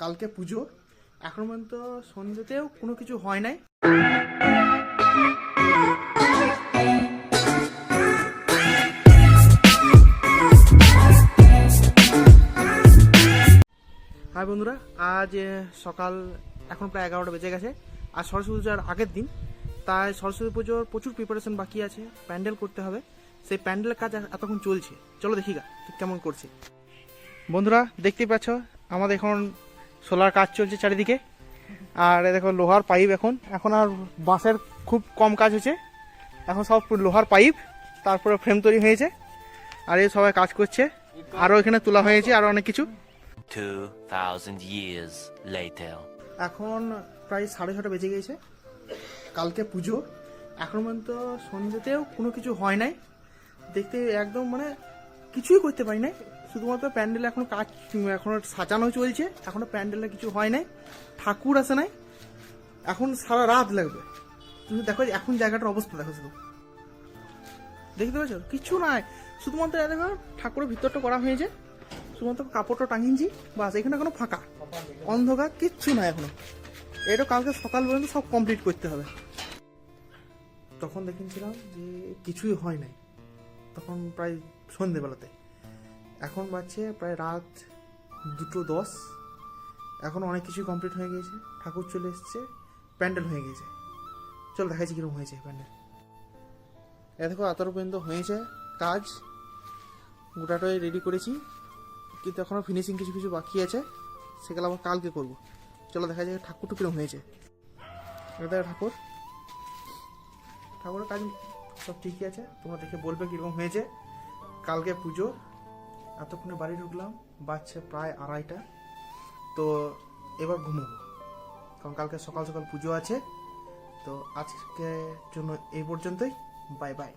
কালকে পুজো, এখন পর্যন্ত সন্ধ্যেতেও কোনো কিছু হয় নাই। হাই বন্ধুরা, আজ সকাল এখন প্রায় 11টা বেজে গেছে। আর সরস্বতী পূজার আগের দিন, তাই সরস্বতী পুজোর প্রচুর প্রিপারেশন বাকি আছে, প্যান্ডেল করতে হবে। সেই প্যান্ডেলের কাজ এতক্ষণ চলছে, চলো দেখি গা কেমন করছে। বন্ধুরা দেখতেই পাচ্ছ, আমাদের এখন সোলার কাজ চলছে চারিদিকে। আর দেখো লোহার পাইপ, এখন আর বাঁশের খুব কম কাজ হয়েছে, এখন সব লোহার পাইপ, তারপরে ফ্রেম তৈরি হয়েছে। আর এই সবাই কাজ করছে, আরও এখানে তোলা হয়েছে, আরও অনেক কিছু। 2000 years later. এখন প্রায় 6:30 বেজে গিয়েছে। কালকে পুজো, এখন পর্যন্ত সন্ধ্যেতেও কোনো কিছু হয় নাই। দেখতে একদম কিছুই করতে পারি নাই। শুধুমাত্র প্যান্ডেলে এখন কাজ, এখনো সাজানো চলছে, এখনো প্যান্ডেলে কিছু হয় নাই, ঠাকুর আসে নাই, এখন সারা রাত লাগবে। তুমি দেখো এখন জায়গাটার অবস্থা দেখো, শুধু দেখতে পাচ্ছ কিছু নাই। শুধুমাত্র দেখো ঠাকুরের ভিতরটা করা হয়েছে, শুধুমাত্র কাপড়টা টাঙিয়েছি, বাস। এখানে এখনো ফাঁকা, অন্ধকার, কিচ্ছু নাই এখনো। এটা কালকে সকাল পর্যন্ত সব কমপ্লিট করতে হবে। তখন দেখেছিলাম যে কিছুই হয় নাই, তখন প্রায় সন্ধেবেলাতে। এখন বাজছে প্রায় রাত 2:10। এখন অনেক কিছুই কমপ্লিট হয়ে গিয়েছে, ঠাকুর চলে এসছে, প্যান্ডেল হয়ে গিয়েছে। চল দেখাচ্ছি কিরকম হয়েছে প্যান্ডেল। এ দেখো এতটা পর্যন্ত হয়েছে কাজ, গোটাটাই রেডি করেছি, কিন্তু এখনো ফিনিশিং কিছু কিছু বাকি আছে, সেগুলো আবার কালকে করবো। চলো দেখা যায় ঠাকুরটা কিরকম হয়েছে। এটা ঠাকুরের কাজ সব ঠিকই আছে, তোমরা দেখে বলবে কিরকম হয়েছে। কালকে পুজো, এতক্ষণে বাড়ি ঢুকলাম, বাজছে প্রায় 2:30। তো এবার ঘুমোবো, কারণ কালকে সকাল সকাল পুজো আছে। তো আজকের জন্য এই পর্যন্তই, বাই বাই।